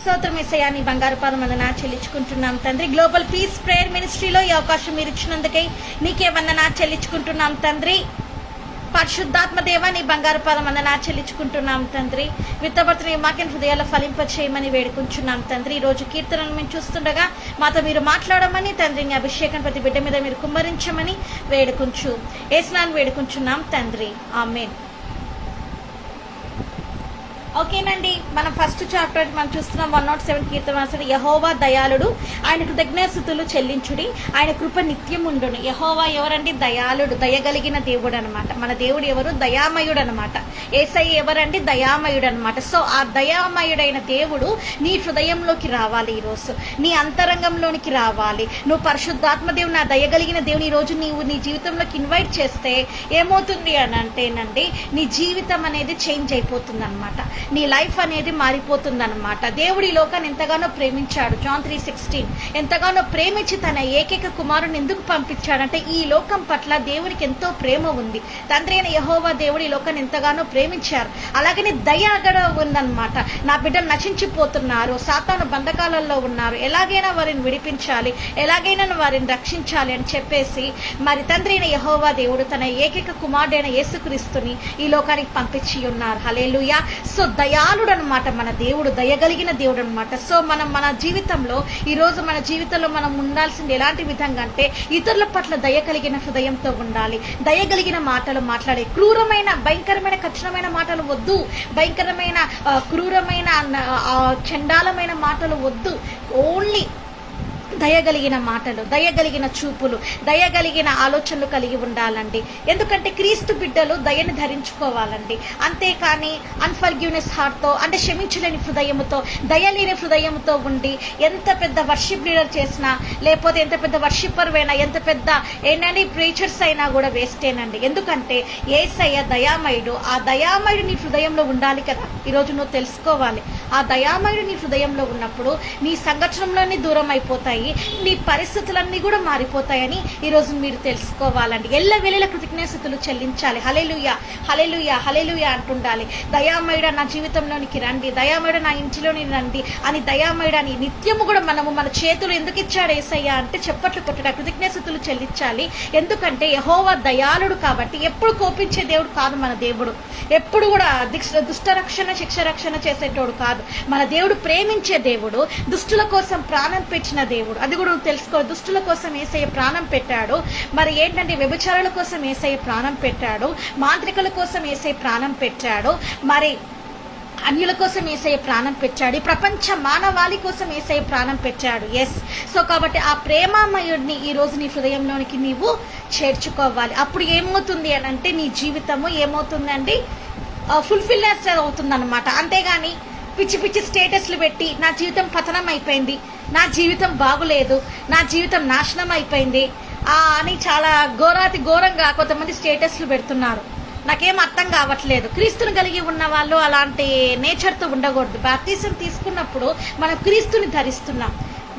స్తోత్రం యేసయ్యా, నీ బంగారు పాదం చెల్లించుకుంటున్నాం తండ్రి. గ్లోబల్ పీస్ ప్రేయర్ మినిస్ట్రీలో ఈ అవకాశం మీరు ఇచ్చినందుకై నీకే వందనా చెల్లించుకుంటున్నాం తండ్రి. పరిశుద్ధాత్మ దేవ, నీ బంగారు పాదం చెల్లించుకుంటున్నాం తండ్రి. విత్తబడుతున్న ఈ వాక్యం హృదయాల్లో ఫలింప చేయమని వేడుకుంటున్నాం తండ్రి. ఈ రోజు కీర్తనలు మేము చూస్తుండగా మాతో మీరు మాట్లాడమని తండ్రి, నీ అభిషేకం ప్రతి బిడ్డ మీద మీరు కుమ్మరించమని యేసునామమున వేడుకుంటున్నాం తండ్రి. ఆమేన్. ఓకేనండి, మనం ఫస్ట్ చాప్టర్ మనం చూస్తున్నాం 107 కీర్తన. యెహోవా దయాళుడు, ఆయన కృతజ్ఞతాస్తుతులు చెల్లించుడి, ఆయన కృప నిత్యం ఉండును. యెహోవా ఎవరండి? దయాళుడు, దయగలిగిన దేవుడు అనమాట. మన దేవుడు ఎవరు? దయామయుడు అనమాట. యేసయ్య ఎవరండి? దయామయుడు అనమాట. సో ఆ దయామయుడైన దేవుడు నీ హృదయంలోకి రావాలి, ఈరోజు నీ అంతరంగంలోనికి రావాలి. నువ్వు పరిశుద్ధాత్మ దేవుడు, నా దయగలిగిన దేవుని ఈరోజు నీవు నీ జీవితంలోకి ఇన్వైట్ చేస్తే ఏమవుతుంది అని అంటేనండి, నీ జీవితం అనేది చేంజ్ అయిపోతుంది అనమాట. నీ లైఫ్ అనేది మారిపోతుందన్నమాట. దేవుడు ఈ లోకాన్ని ఎంతగానో ప్రేమించాడు. జాన్ 3:16 ఎంతగానో ప్రేమించి తన ఏకైక కుమారుని ఎందుకు పంపించాడంటే ఈ లోకం పట్ల దేవునికి ఎంతో ప్రేమ ఉంది. తండ్రి అయిన యెహోవా దేవుడు ఈ లోకాన్ని ఎంతగానో ప్రేమించారు. అలాగని దయ కూడా ఉందన్నమాట. నా బిడ్డలు నశించిపోతున్నారు, సాతాను బంధకాలలో ఉన్నారు, ఎలాగైనా వారిని విడిపించాలి, ఎలాగైనా వారిని రక్షించాలి అని చెప్పేసి మరి తండ్రి అయిన యెహోవా దేవుడు తన ఏకైక కుమారుడైన యేసుక్రీస్తుని ఈ లోకానికి పంపించి ఉన్నారు. హల్లెలూయా. సో దయాళుడు అనమాట మన దేవుడు, దయగలిగిన దేవుడు అనమాట. సో మన జీవితంలో ఈరోజు మన జీవితంలో మనం ఉండాల్సింది ఎలాంటి విధంగా అంటే ఇతరుల పట్ల దయ కలిగిన హృదయంతో ఉండాలి. దయగలిగిన మాటలు మాట్లాడే, క్రూరమైన భయంకరమైన కఠినమైన మాటలు వద్దు, భయంకరమైన క్రూరమైన చండాలమైన మాటలు వద్దు. ఓన్లీ దయగలిగిన మాటలు, దయగలిగిన చూపులు, దయగలిగిన ఆలోచనలు కలిగి ఉండాలండి. ఎందుకంటే క్రీస్తు బిడ్డలు దయని ధరించుకోవాలండి. అంతేకాని అన్ఫర్గివ్నెస్ హార్ట్తో, అంటే క్షమించలేని హృదయముతో, దయలేని హృదయంతో ఉండి ఎంత పెద్ద వర్షిప్ లీడర్ చేసినా, లేకపోతే ఎంత పెద్ద వర్షిప్పర్ అయినా, ఎంత పెద్ద ఏంటంటే ప్రీచర్స్ అయినా కూడా వేస్టేనండి. ఎందుకంటే యేసయ్య దయామయుడు. ఆ దయామయుడు నీ హృదయంలో ఉండాలి కదా. ఈరోజు నువ్వు తెలుసుకోవాలి, ఆ దయామయుడు నీ హృదయంలో ఉన్నప్పుడు నీ సంఘటనలోనే దూరం అయిపోతాయి, నీ పరిస్థితులన్నీ కూడా మారిపోతాయని ఈరోజు మీరు తెలుసుకోవాలండి. ఎల్లవేళల కృతజ్ఞతాస్తుతులు చెల్లించాలి. హల్లెలూయా, హల్లెలూయా, హల్లెలూయా అంటుండాలి. దయామయుడ నా జీవితంలోనికి రండి, దయామయుడ నా ఇంటిలోని రండి అని, దయామయుడని నిత్యము కూడా మన చేతులు ఎందుకు ఇచ్చాడు యేసయ్య అంటే చప్పట్లు కొట్టడా కృతజ్ఞతాస్తుతులు చెల్లించాలి. ఎందుకంటే యెహోవా దయాళుడు కాబట్టి. ఎప్పుడు కోపించే దేవుడు కాదు మన దేవుడు. ఎప్పుడు కూడా దుష్టరక్షణ శిక్షరక్షణ చేసేటోడు కాదు మన దేవుడు. ప్రేమించే దేవుడు, దుష్టుల కోసం ప్రాణం పెట్టిన దేవుడు. అది కూడా తెలుసుకో. దుష్టుల కోసం యేసయ్య ప్రాణం పెట్టాడు. మరి ఏంటంటే వ్యభిచారుల కోసం యేసయ్య ప్రాణం పెట్టాడు, మాంత్రికుల కోసం యేసయ్య ప్రాణం పెట్టాడు, మరి అన్యుల కోసం యేసయ్య ప్రాణం పెట్టాడు, ఈ ప్రపంచ మానవాళి కోసం యేసయ్య ప్రాణం పెట్టాడు. ఎస్. సో కాబట్టి ఆ ప్రేమామయుడిని ఈ రోజు నీ హృదయంలోనికి నీవు చేర్చుకోవాలి. అప్పుడు ఏమవుతుంది అని అంటే నీ జీవితము ఏమవుతుందండి, ఫుల్ఫిల్నెస్ అవుతుందన్నమాట. అంతేగాని పిచ్చి పిచ్చి స్టేటస్లు పెట్టి నా జీవితం పతనం అయిపోయింది, నా జీవితం బాగులేదు, నా జీవితం నాశనం అయిపోయింది అని చాలా ఘోరంగా కొంతమంది స్టేటస్లు పెడుతున్నారు. నాకేం అర్థం కావట్లేదు. క్రీస్తుని కలిగి ఉన్న వాళ్ళు అలాంటి నేచర్తో ఉండకూడదు. బాప్తిసం తీసుకున్నప్పుడు మనం క్రీస్తుని ధరిస్తున్నాం.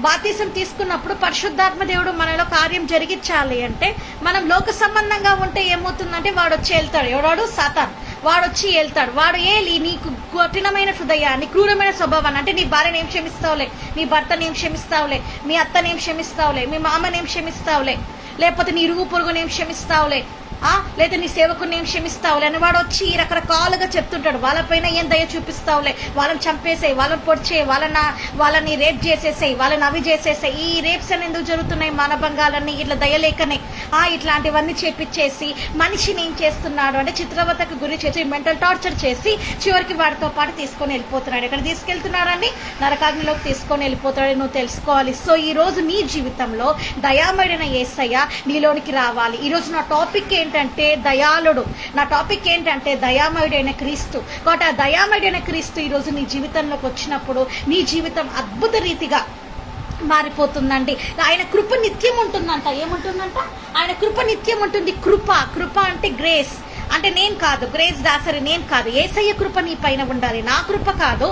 బాప్తిసం తీసుకున్నప్పుడు పరిశుద్ధాత్మ దేవుడు మనలో కార్యం జరిగించాలి అంటే మనం లోక సంబంధంగా ఉంటే ఏమవుతుందంటే వాడు వచ్చి వెళ్తాడు. ఎవడాడు? సాతాన్. వాడు వచ్చి వెళ్తాడు. వాడు నీకు కఠినమైన హృదయాన్ని, క్రూరమైన స్వభావాన్ని, అంటే నీ భార్యని ఏం క్షమిస్తావులే, నీ భర్తని ఏం క్షమిస్తావులే, మీ అత్తని ఏం క్షమిస్తావులే, మీ మామని ఏం క్షమిస్తావులే, లేకపోతే నీ ఇరుగు పొరుగుని ఏం క్షమిస్తావులే, లేదా నీ సేవకుని ఏం క్షమిస్తావులే అని వాడు వచ్చి రకరకాలుగా చెప్తుంటాడు. వాళ్ళపైన ఏం దయ చూపిస్తావులే, వాళ్ళని చంపేసేయి, వాళ్ళని పొడిచేయి, వాళ్ళని రేప్ చేసేసాయి, వాళ్ళని అవి చేసేసాయి. ఈ రేప్స్ అని ఎందుకు జరుగుతున్నాయి? మానభంగాలన్నీ ఇట్లా దయలేకనే ఇట్లాంటివన్నీ చేపించేసి మనిషిని ఏం చేస్తున్నాడు అంటే చిత్రవతకు గురి చేసి, మెంటల్ టార్చర్ చేసి చివరికి వాడితో పాటు తీసుకొని వెళ్ళిపోతున్నాడు. ఎక్కడ తీసుకెళ్తున్నాడండి? నరకాగ్నిలోకి తీసుకొని వెళ్ళిపోతాడు. నువ్వు తెలుసుకోవాలి. సో ఈ రోజు నీ జీవితంలో దయామయుడైన యేసయ్య నీలోనికి రావాలి. ఈరోజు నా టాపిక్ ఏంటంటే దయాళుడు. నా టాపిక్ ఏంటంటే దయామయుడైన క్రీస్తు. కాబట్టి ఆ దయామయుడైన క్రీస్తు ఈరోజు నీ జీవితంలోకి వచ్చినప్పుడు నీ జీవితం అద్భుత రీతిగా మారిపోతుందండి. ఆయన కృప నిత్యం ఉంటుందంట. ఏముంటుందంట? ఆయన కృప నిత్యం ఉంటుంది. కృప అంటే గ్రేస్. అంటే నేను కాదు, గ్రేస్ దాసరి నేను కాదు. యేసయ్య కృప నీ పైన ఉండాలి, నా కృప కాదు.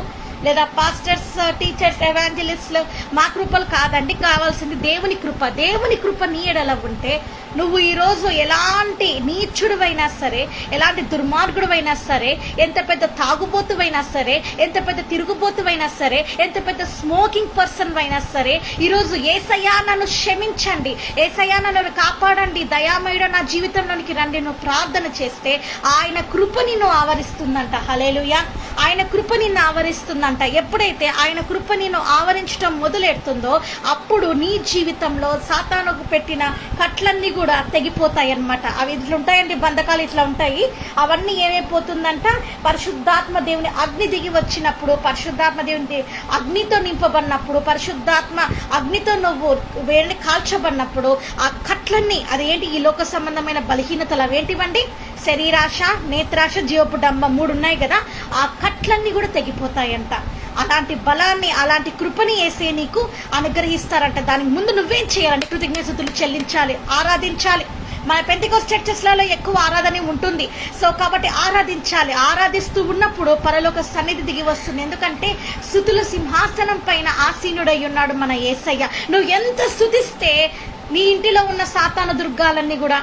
లేదా పాస్టర్స్, టీచర్స్, ఎవాంజలిస్టులు మా కృపలు కాదండి. కావాల్సింది దేవుని కృప. దేవుని కృప నీ ఎడల ఉంటే నువ్వు ఈరోజు ఎలాంటి నీచుడువైనా సరే, ఎలాంటి దుర్మార్గుడువైనా సరే, ఎంత పెద్ద తాగుబోతువైనా సరే, ఎంత పెద్ద తిరుగుబోతువైనా సరే, ఎంత పెద్ద స్మోకింగ్ పర్సన్ అయినా సరే, ఈరోజు యేసయ్యా నన్ను క్షమించండి, యేసయ్యా నన్ను కాపాడండి, దయామయుడు నా జీవితంలోనికి రండి నువ్వు ప్రార్థన చేస్తే ఆయన కృప నిన్ను ఆవరిస్తుందంట. హల్లెలూయా. ఆయన కృప నిన్ను ఆవరిస్తుందంట. ఎప్పుడైతే ఆయన కృప నిన్ను ఆవరించడం మొదలెడుతుందో అప్పుడు నీ జీవితంలో సాతానుకు పెట్టిన కట్లన్నీ కూడా తెగిపోతాయి అన్నమాట. అవి ఇట్లా ఉంటాయండి, బంధకాలు ఇట్లా ఉంటాయి. అవన్నీ ఏమైపోతుందంట, పరిశుద్ధాత్మ దేవుని అగ్ని దిగి వచ్చినప్పుడు, పరిశుద్ధాత్మ దేవుని అగ్నితో నింపబడినప్పుడు, పరిశుద్ధాత్మ అగ్నితో నువ్వు వేడిని కాల్చబడినప్పుడు ఆ కట్లన్నీ, అదేంటి ఈ లోక సంబంధమైన బలహీనతలు అవేంటివండి, శరీరాశ, నేత్రాశ, జీవపు డంబ 3 ఉన్నాయి కదా, ఆ కట్లన్నీ కూడా తెగిపోతాయంట. అలాంటి బలాన్ని, అలాంటి కృపని యేసే నీకు అనుగ్రహిస్తారంట. దానికి ముందు నువ్వేం చేయాలంటే కృతజ్ఞతలు చెల్లించాలి, ఆరాధించాలి. మన పెంటెకోస్ట్ చర్చెస్లలో ఎక్కువ ఆరాధన ఉంటుంది. సో కాబట్టి ఆరాధించాలి. ఆరాధిస్తూ ఉన్నప్పుడు పరలోక సన్నిధి దిగి వస్తుంది. ఎందుకంటే స్తుతుల సింహాసనం పైన ఆసీనుడై ఉన్నాడు మన యేసయ్య. నువ్వు ఎంత స్తుతిస్తే నీ ఇంటిలో ఉన్న సాతాను దుర్గాలన్నీ కూడా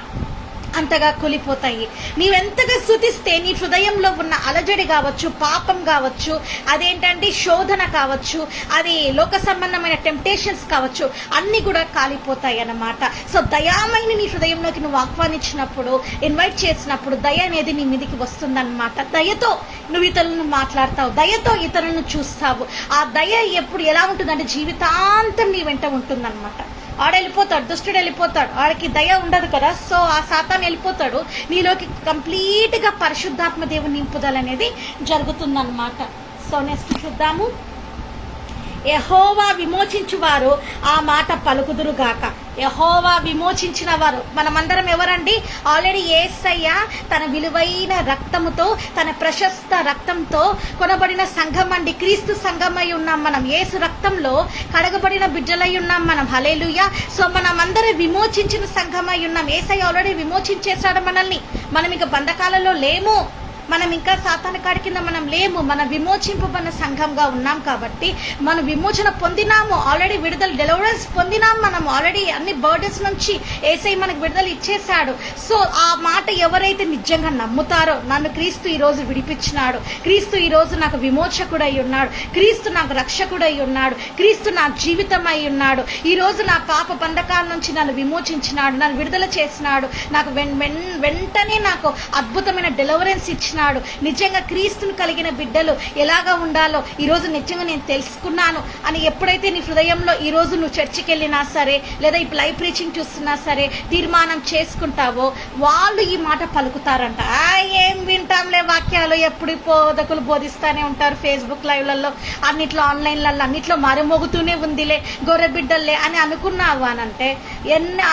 అంతగా కూలిపోతాయి. నీవెంతగా స్తుతిస్తే నీ హృదయంలో ఉన్న అలజడి కావచ్చు, పాపం కావచ్చు, అదేంటంటే శోధన కావచ్చు, అది లోక సంబంధమైన టెంప్టేషన్స్ కావచ్చు, అన్నీ కూడా కాలిపోతాయి అన్నమాట. సో దయామైన నీ హృదయంలోకి నువ్వు ఆహ్వానించినప్పుడు, ఇన్వైట్ చేసినప్పుడు దయ అనేది నీ మీదకి వస్తుందన్నమాట. దయతో నువ్వు ఇతరులను మాట్లాడతావు, దయతో ఇతరులను చూస్తావు. ఆ దయ ఎప్పుడు ఎలా ఉంటుందంటే జీవితాంతం నీ వెంట ఉంటుందన్నమాట. ఆడ వెళ్ళిపోతాడు, దుష్టుడు వెళ్ళిపోతాడు, ఆడికి దయ ఉండదు కదా. సో ఆ సాతాను వెళ్ళిపోతాడు, నీలోకి కంప్లీట్గా పరిశుద్ధాత్మ దేవుని నింపుదల అనేది జరుగుతుందన్నమాట. సో నెక్స్ట్ చూద్దాము. యెహోవా విమోచించువారు ఆ మాట పలుకుదురుగాక. యెహోవా విమోచించిన వారు మనమందరం ఎవరండి? ఆల్రెడీ యేసయ్య తన విలువైన రక్తముతో, తన ప్రశస్త రక్తంతో కొనబడిన సంఘం అండి. క్రీస్తు సంఘమై ఉన్నాం మనం. యేసు రక్తంలో కడగబడిన బిడ్డలై ఉన్నాం మనం. హల్లెలూయా. సో మనమందరం విమోచించిన సంఘమై ఉన్నాం. యేసయ్య ఆల్రెడీ విమోచించేశాడు మనల్ని. మనం ఇక బంధకాలలో లేము, మనం ఇంకా సాతాను కాడి కింద మనం లేము. మనం విమోచింపబడిన సంఘంగా ఉన్నాం కాబట్టి మనం విమోచన పొందినాము. ఆల్రెడీ విడుదల, డెలివరెన్స్ పొందినాం. మనం ఆల్రెడీ అన్ని బర్డెన్స్ నుంచి యేసయ్య మనకు విడుదల ఇచ్చేశాడు. సో ఆ మాట ఎవరైతే నిజంగా నమ్ముతారో, నన్ను క్రీస్తు ఈరోజు విడిపించినాడు, క్రీస్తు ఈరోజు నాకు విమోచకుడై ఉన్నాడు, క్రీస్తు నాకు రక్షకుడై ఉన్నాడు, క్రీస్తు నా జీవితం అయి ఉన్నాడు, ఈరోజు నా పాప బంధకాల నుంచి నన్ను విమోచించినాడు, నన్ను విడుదల చేసినాడు, నాకు వెంటనే నాకు అద్భుతమైన డెలివరెన్స్ ఇచ్చినాడు. నిజంగా క్రీస్తును కలిగిన బిడ్డలు ఎలాగా ఉండాలో ఈరోజు నిజంగా నేను తెలుసుకున్నాను అని ఎప్పుడైతే నీ హృదయంలో ఈరోజు నువ్వు చర్చికి వెళ్ళినా సరే, లేదా ఇప్పుడు లైవ్ ప్రీచింగ్ చూస్తున్నా సరే తీర్మానం చేసుకుంటావో, వాళ్ళు ఈ మాట పలుకుతారంట. ఏం వింటాంలే వాక్యాలు, ఎప్పుడు బోధకులు బోధిస్తూనే ఉంటారు ఫేస్బుక్ లైవ్లలో, అన్నిట్లో ఆన్లైన్లలో, అన్నిట్లో మరుమోగుతూనే ఉందిలే, గొర్రె బిడ్డలే అని అనుకున్నావు అని అంటే,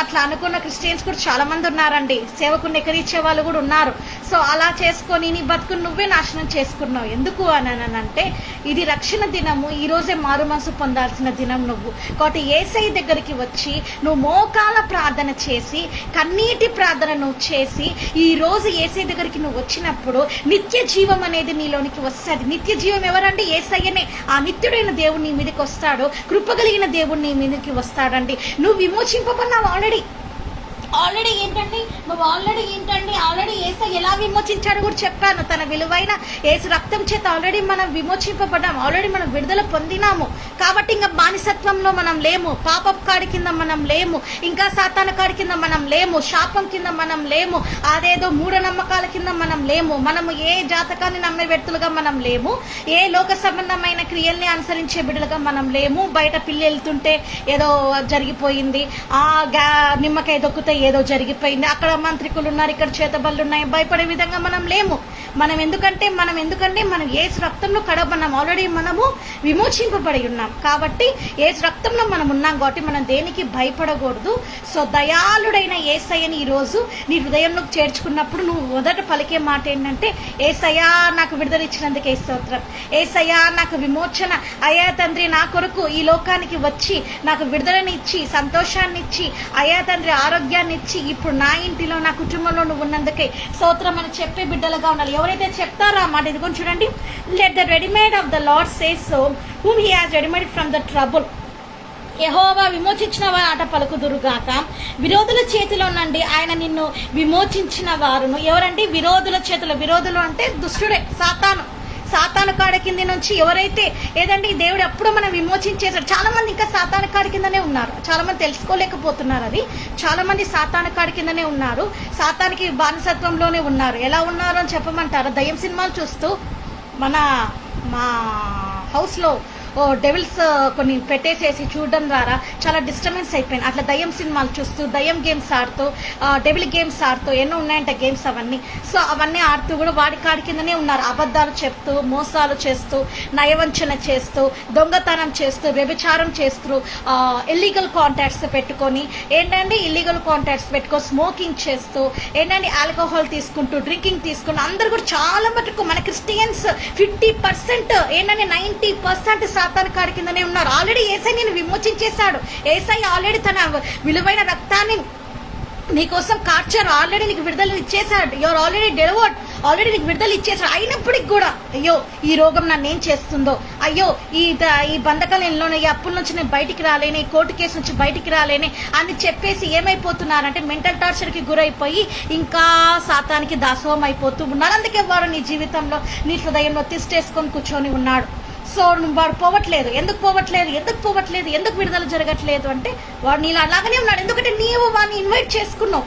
అట్లా అనుకున్న క్రిస్టియన్స్ కూడా చాలా మంది ఉన్నారండి. సేవకుని ఎక్కడిచ్చే వాళ్ళు కూడా ఉన్నారు. సో అలా చేసుకొని నీ బతుకుని నువ్వే నాశనం చేసుకున్నావు. ఎందుకు అని అంటే ఇది రక్షణ దినము, ఈ రోజే మారు మనసు పొందాల్సిన దినం నువ్వు. కాబట్టి యేసయ్య దగ్గరికి వచ్చి నువ్వు మోకాల ప్రార్థన చేసి, కన్నీటి ప్రార్థన నువ్వు చేసి, ఈ రోజు యేసయ్య దగ్గరికి నువ్వు వచ్చినప్పుడు నిత్య జీవం అనేది నీలోనికి వస్తుంది. నిత్య జీవం ఎవరండి? యేసయ్యనే. ఆ నిత్యుడైన దేవుడు నీ మీదకి వస్తాడు, కృపగలిగిన దేవుడు నీ మీదకి వస్తాడండి. నువ్వు విమోచింపబడినావు ఆల్రెడీ ఏంటండి ఆల్రెడీ యేసయ్య ఎలా విమోచించాడు కూడా చెప్పాను. తన విలువైన యేసు రక్తం చేత ఆల్రెడీ మనం విమోచింపబడ్డాం, ఆల్రెడీ మనం విడుదల పొందినాము. కాబట్టి ఇంకా బానిసత్వంలో మనం లేము, పాపపు కాడి కింద మనం లేము, ఇంకా సాతాను కాడి కింద మనం లేము, శాపం కింద మనం లేము, అదేదో మూఢనమ్మకాల కింద మనం లేము, మనము ఏ జాతకాన్ని నమ్మే వ్యక్తులుగా మనం లేము, ఏ లోక సంబంధమైన క్రియల్ని అనుసరించే బిడ్డలుగా మనం లేము. బయట పిల్లి వెళ్తుంటే ఏదో జరిగిపోయింది, నిమ్మకాయ దొక్కుతే ఏదో జరిగిపోయింది, అక్కడ మంత్రికులు ఉన్నారు, ఇక్కడ చేతబళ్ళు ఉన్నాయి, భయపడే విధంగా మనం లేము. మనం ఎందుకంటే మనం యేసు రక్తంలో కడబడినాం, ఆల్రెడీ మనము విమోచింపబడి ఉన్నాం. కాబట్టి యేసు రక్తంలో మనం ఉన్నాం కాబట్టి మనం దేనికి భయపడకూడదు. సో దయాళుడైన యేసయ్యని ఈరోజు నీ హృదయంలో చేర్చుకున్నప్పుడు నువ్వు మొదట పలికే మాట ఏంటంటే, యేసయ్యా నాకు విడుదల ఇచ్చినందుకే స్తోత్రం, యేసయ్యా నాకు విమోచన, అయ్యా తండ్రి నా కొరకు ఈ లోకానికి వచ్చి నాకు విడుదలని ఇచ్చి, సంతోషాన్ని ఇచ్చి, అయ్యా తండ్రి ఆరోగ్యాన్ని ఇచ్చి, ఇప్పుడు నా ఇంటిలో నా కుటుంబంలో నువ్వు ఉన్నందుకే స్తోత్రం అని చెప్పే బిడ్డలుగా ఉండాలి. ఎవరైతే చెప్తారో ఆ మాట ఇదిగోని చూడండి. Let the readymade of the lord says so whom he has redeemed from the trouble. యెహోవా విమోచించిన వారు ఆట పలుకుదురుగాక. విరోధుల చేతిలో నుండి ఆయన నిన్ను విమోచించిన వారును. ఎవరండి విరోధుల చేతిలో? విరోధులు అంటే దుష్టుడే, సాతాను కాడ కింద నుంచి ఎవరైతే ఏదండి దేవుడు ఎప్పుడు మనం విమోచించేశాడు. చాలా మంది ఇంకా సాతాను కాడ కిందనే ఉన్నారు. చాలా మంది తెలుసుకోలేకపోతున్నారు. అది చాలా మంది సాతాను కాడ కిందనే ఉన్నారు, సాతానికి బానిసత్వంలోనే ఉన్నారు. ఎలా ఉన్నారు అని చెప్పమంటారు? దయ్యం సినిమాలు చూస్తూ మా హౌస్లో డెవిల్స్ కొన్ని పెట్టేసేసి చూడడం ద్వారా చాలా డిస్టర్బెన్స్ అయిపోయింది. అట్లా దయ్యం సినిమాలు చూస్తూ, దయ్యం గేమ్స్ ఆడుతూ, డెవిల్ గేమ్స్ ఆడుతూ, ఎన్నో ఉన్నాయంట గేమ్స్ అవన్నీ. సో అవన్నీ ఆడుతూ కూడా వాడి కాడి కిందనే ఉన్నారు. అబద్ధాలు చెప్తూ, మోసాలు చేస్తూ, నయవంచన చేస్తూ, దొంగతనం చేస్తూ, వ్యభిచారం చేస్తూ, ఇల్లీగల్ కాంటాక్ట్స్ పెట్టుకొని స్మోకింగ్ చేస్తూ, ఆల్కహాల్ తీసుకుంటూ, డ్రింకింగ్ తీసుకుంటూ, అందరు కూడా చాలా మటుకు మన క్రిస్టియన్స్ 50% 90% సాతాను కాడి కిందనే ఉన్నారు. ఆల్రెడీ యేసయ్య నేను విమోచించేశాడు. యేసయ్య ఆల్రెడీ తన విలువైన రక్తాన్ని నీకోసం కార్చారు. ఆల్రెడీ నీకు విడుదల ఇచ్చేశాడు. Your already delivered. ఆల్రెడీ నీకు విడుదల ఇచ్చేసాడు. అయినప్పటికి కూడా అయ్యో ఈ రోగం నన్ను ఏం చేస్తుందో, అయ్యో ఈ బంధకాలంలోనే, ఈ అప్పుల నుంచి నేను బయటికి రాలేనే, ఈ కోర్టు కేసు నుంచి బయటికి రాలేనే అని చెప్పేసి ఏమైపోతున్నారంటే మెంటల్ టార్చర్కి గురైపోయి ఇంకా సాతానికి దాసోహం అయిపోతూ ఉన్నారు. అందుకే వాడు నీ జీవితంలో, నీ హృదయంలో తిష్టేసుకొని కూర్చొని ఉన్నాడు. సో వాడు పోవట్లేదు. ఎందుకు పోవట్లేదు, ఎందుకు విడుదల జరగట్లేదు అంటే వాడు నీళ్ళు అలాగనే ఉన్నాడు. ఎందుకంటే నీవు వాడిని ఇన్వైట్ చేసుకున్నావు,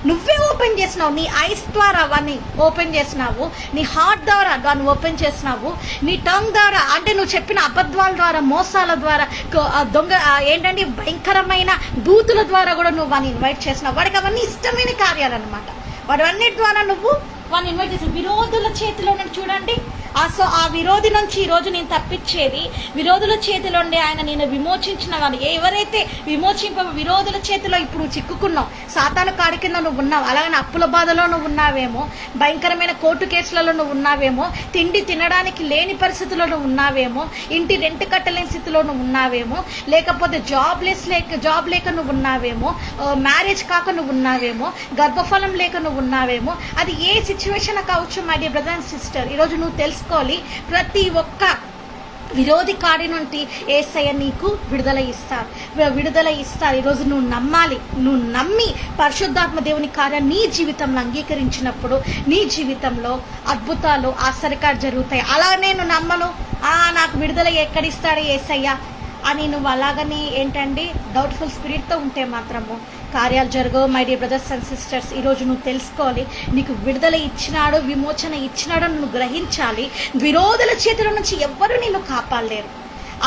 నువ్వే ఓపెన్ చేసినావు. నీ ఐస్ ద్వారా వాడిని ఓపెన్ చేసినావు, నీ హార్ట్ ద్వారా వాడిని ఓపెన్ చేసినావు, నీ టంగ్ ద్వారా అంటే నువ్వు చెప్పిన అబద్ధాల ద్వారా, మోసాల ద్వారా, భయంకరమైన బూతుల ద్వారా కూడా నువ్వు వాడిని ఇన్వైట్ చేసినావు. వాడికి అవన్నీ ఇష్టమైన కార్యాలన్నమాట. వాడు అన్నిటి ద్వారా నువ్వు వాడిని ఇన్వైట్ చేసి విరోధుల చేతిలో చూడండి. సో ఆ విరోధి నుంచి ఈరోజు నేను తప్పించేది, విరోధుల చేతిలో ఉండే ఆయన నేను విమోచించిన వాడు. ఎవరైతే విరోధుల చేతిలో ఇప్పుడు చిక్కుకున్నావు, సాతాను కాడి కింద నువ్వు ఉన్నావు, అలాగని అప్పుల బాధలో నువ్వు ఉన్నావేమో, భయంకరమైన కోర్టు కేసులలో నువ్వు ఉన్నావేమో, తిండి తినడానికి లేని పరిస్థితుల్లో నువ్వు ఉన్నావేమో, ఇంటి రెంట్ కట్టలేని స్థితిలో నువ్వు ఉన్నావేమో, లేకపోతే జాబ్ లేక నువ్వు ఉన్నావేమో, మ్యారేజ్ కాక నువ్వు ఉన్నావేమో, గర్భఫలం లేక నువ్వు ఉన్నావేమో. అది ఏ సిచ్యువేషన్ కావచ్చు my dear brother and sister. ఈరోజు నువ్వు తెలుసుకోవాలి, ప్రతి ఒక్క విరోధి కాడి నుండి యేసయ్య నీకు విడుదల ఇస్తారు. ఈరోజు నువ్వు నమ్మాలి. నువ్వు నమ్మి పరిశుద్ధాత్మ దేవుని కార్యాన్ని నీ జీవితంలో అంగీకరించినప్పుడు నీ జీవితంలో అద్భుతాలు, ఆశ్చర్యకాలు జరుగుతాయి. అలా నేను నమ్మను, నాకు విడుదల ఎక్కడిస్తాడు యేసయ్య అని నువ్వు అలాగని డౌట్ఫుల్ స్పిరిట్తో ఉంటే మాత్రము కార్యాలు జరగవు. My dear brothers and sisters, ఈరోజు నువ్వు తెలుసుకోవాలి, నీకు విడుదల ఇచ్చినాడు, విమోచన ఇచ్చినాడు నువ్వు గ్రహించాలి. విరోధుల చేతుల నుంచి ఎవ్వరూ నిన్ను కాపాడలేరు.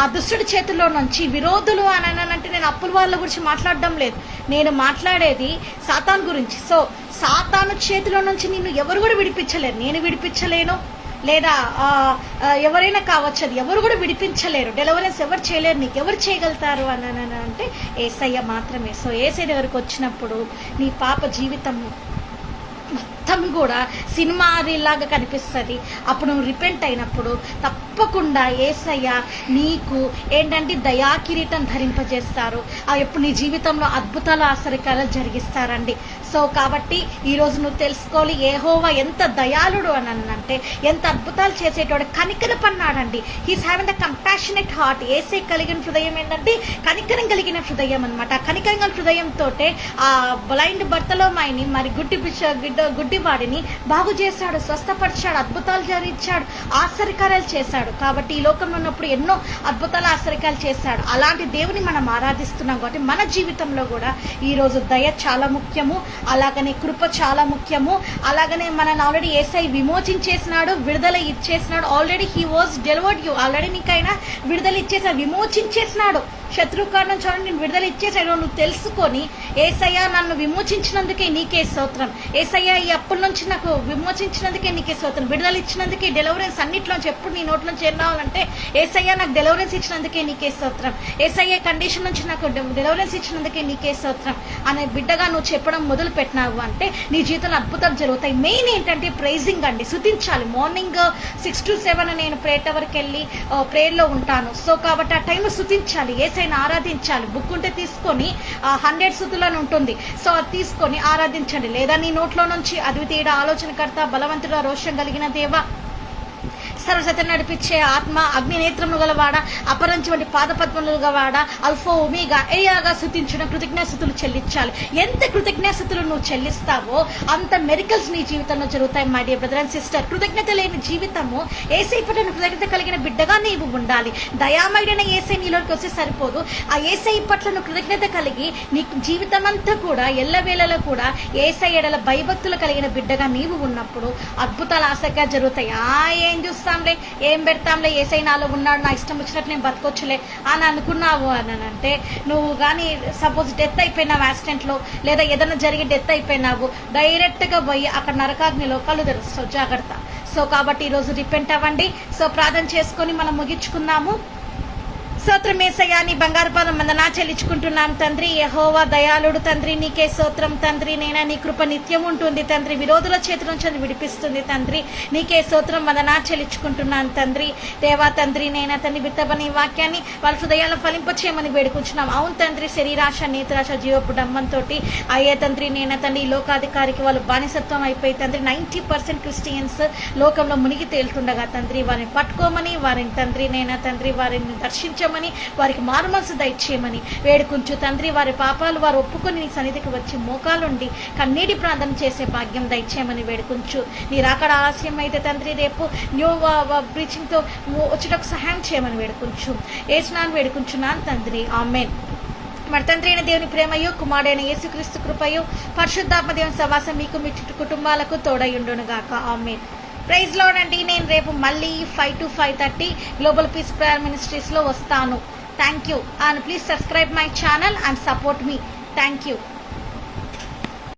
ఆ దుష్టుడి చేతుల్లో నుంచి విరోధులు అంటే నేను అప్పుల వాళ్ళ గురించి మాట్లాడడం లేదు, నేను మాట్లాడేది సాతాను గురించి. సో సాతాను చేతిలో నుంచి నిన్ను ఎవరు కూడా విడిపించలేరు. నేను విడిపించలేను, లేదా ఎవరైనా కావచ్చు, అది ఎవరు కూడా విడిపించలేరు. డెలివరెన్స్ ఎవరు చేయలేరు. నీకు ఎవరు చేయగలుగుతారు అని అంటే యేసయ్య మాత్రమే. సో యేసయ్య దగ్గరికి వచ్చినప్పుడు నీ పాప జీవితం మొత్తం కూడా సినిమా లాగా కనిపిస్తుంది. అప్పుడు నువ్వు రిపెంట్ అయినప్పుడు తప్పకుండా యేసయ్య నీకు దయా కిరీటం ధరింపజేస్తారు. ఎప్పుడు నీ జీవితంలో అద్భుతాలు, ఆశ్చర్యకాలు జరిగిస్తారండి. సో కాబట్టి ఈరోజు నువ్వు తెలుసుకోవాలి, యెహోవా ఎంత దయాళుడు అని అంటే, ఎంత అద్భుతాలు చేసేటోడు, కనికరపన్నాడండి. He's having the compassionate heart. యేసయ్య కలిగిన హృదయం కనికరం కలిగిన హృదయం అనమాట. కనికరం హృదయంతో ఆ బ్లైండ్ భర్తలోమాయిని, మరి గుడ్డివాడిని బాగు చేశాడు, స్వస్థపరిచాడు, అద్భుతాలు జరిగించాడు, ఆశ్చర్యకార్యాలు చేశాడు. కాబట్టి ఈ లోకంలో ఉన్నప్పుడు ఎన్నో అద్భుతాలు, ఆశ్చర్యకాలు చేశాడు. అలాంటి దేవుని మనం ఆరాధిస్తున్నాం. కాబట్టి మన జీవితంలో కూడా ఈరోజు దయ చాలా ముఖ్యము, అలాగనే కృప చాలా ముఖ్యము. అలాగనే మనల్ని ఆల్రెడీ యేసయ్య విమోచించేసినాడు, విడుదల ఇచ్చేసినాడు. Already he was delivered you. Already నీకైనా విడుదల ఇచ్చేసాడు, విమోచించేసినాడు. శత్రువు కారణం చూడండి, నేను విడుదల ఇచ్చేసాడు. నువ్వు తెలుసుకొని యేసయ్య నన్ను విమోచించినందుకే నీకే స్తోత్రం, యేసయ్య ఈ అప్పుల నుంచి నాకు విమోచించినందుకే నీకే స్తోత్రం, విడుదల ఇచ్చినందుకే, డెలివరెన్స్ అన్నిట్లోంచి ఎప్పుడు నీ నోట్లోంచి ఏం రావాలంటే యేసయ్య నాకు డెలివరెన్స్ ఇచ్చినందుకే నీకే స్తోత్రం, యేసయ్య కండిషన్ నుంచి నాకు డెలివరెన్స్ ఇచ్చినందుకే నీకే స్తోత్రం అనే బిడ్డగా నువ్వు చెప్పడం మొదలు పెట్టినావు అంటే నీ జీవితంలో అద్భుతాలు జరుగుతాయి. మెయిన్ ఏంటంటే ప్రైజింగ్ అండి, స్తుతించాలి. మార్నింగ్ 6 to 7 నేను ప్రేయర్ టవర్కి వెళ్ళి ప్రేయర్లో ఉంటాను. సో కాబట్టి ఆ టైంలో స్తుతించాలి, యేసయ్యను ఆరాధించాలి. బుక్ ఉంటే తీసుకొని 100 స్తుతులను ఉంటుంది. సో అది తీసుకొని ఆరాధించండి. లేదా నీ నోట్లో నుంచి అద్వితీయుడ, ఆలోచనకర్త, బలవంతుడ, రోషం కలిగిన దేవ, సర్వశక్తి నడిపించే ఆత్మ, అగ్ని నేత్రములు గలవాడ, అపరంచి వంటి పాదపద్మములు గలవాడ, అల్ఫో ఒమేగా ఏయాగా స్తుతించడం, కృతజ్ఞాస్తుతులు చెల్లించాలి. ఎంత కృతజ్ఞాస్తుతులు నువ్వు చెల్లిస్తావో అంత మెరికల్స్ నీ జీవితంలో జరుగుతాయి. My dear brother and sister, కృతజ్ఞత లేని జీవితము, ఏసై పట్ల కృతజ్ఞత కలిగిన బిడ్డగా నీవు ఉండాలి. దయామయుడైన ఏసై నీలోకి వస్తే సరిపోదు. ఆ ఏసై పట్ల నువ్వు కృతజ్ఞత కలిగి నీ జీవితం అంతా కూడా ఎల్లవేళలో కూడా ఏసై ఎడల భయభక్తులు కలిగిన బిడ్డగా నీవు ఉన్నప్పుడు అద్భుతాలు ఆశగా జరుగుతాయి. ఏం చూస్తాంలే, ఏం పెడతాంలే, ఏసై నాలో ఉన్నాడు, నా ఇష్టం వచ్చినట్టు నేను బతకొచ్చులే అని అనుకున్నావు అని అంటే, నువ్వు కానీ సపోజ్ డెత్ అయిపోయినావు యాక్సిడెంట్లో, లేదా ఏదైనా జరిగి డెత్ అయిపోయినావు, డైరెక్ట్గా పోయి అక్కడ నరకాగ్నిలో కళ్ళు తెరుస్తావు. జాగ్రత్త. సో కాబట్టి ఈరోజు రిపెంట్ అవ్వండి. సో ప్రార్థన చేసుకొని మనం ముగించుకుందాము. స్తోత్రం యేసయ్యా, నీ బంగారు పాదం వందనా చెల్లించుకుంటున్నాను తండ్రి. యెహోవా దయాళుడు తండ్రి, నీకే స్తోత్రం తండ్రి. నైనా నీ కృప నిత్యం ఉంటుంది తండ్రి, విరోధుల చేతి నుంచి విడిపిస్తుంది తండ్రి. నీకే స్తోత్రం వందనా చెల్లించుకుంటున్నాను తండ్రి. దేవా తండ్రి, నైనా తండ్రి బిడ్డబని వాక్యాన్ని వాళ్ళ హృదయాలను ఫలింపచేయమని వేడుకుంటున్నాం. అవును తండ్రి, శరీరాశ నేత్రాశ జీవపు డంబంతో అయ్యే తండ్రి, నైనా తండ్రి ఈ లోకాధికారికి వాళ్ళు బానిసత్వం అయిపోయి తండ్రి 90% క్రిస్టియన్స్ లోకంలో మునిగి తేలుతుండగా తండ్రి, వారిని పట్టుకోమని, వారిని తండ్రి నైనా తండ్రి వారిని దర్శించమని, వారికి మారుమనసు దయచేయమని వేడుకుంటూ తండ్రి, వారి పాపాలు వారు ఒప్పుకొని నీ సన్నిధికి వచ్చి మోకాలుండి కన్నీటి ప్రార్థన చేసే భాగ్యం దయచేయమని వేడుకుంటూ, నీ రాకడ ఆలస్యం అయితే తండ్రి రేపు న్యూ బ్రీచింగ్తో వచ్చేటకు సహాయం చేయమని వేడుకుంటూ యేసునామమున వేడుకుంటున్నాను తండ్రి. ఆమేన్. మరి తండ్రి అయిన దేవుని ప్రేమయు, కుమారుడైన యేసుక్రీస్తు కృపయు, పరిశుద్ధాత్మ దేవుని సహవాసం మీకు మీ చుట్టూ కుటుంబాలకు తోడయుండును గాక. ఆమేన్. ప్రైజ్ లార్డ్ అండి. నేను రేపు మళ్ళీ 5 to 5:30 గ్లోబల్ పీస్ ప్రేయర్ మినిస్ట్రీస్లో వస్తాను. Thank you. And please subscribe my channel and support me. Thank you.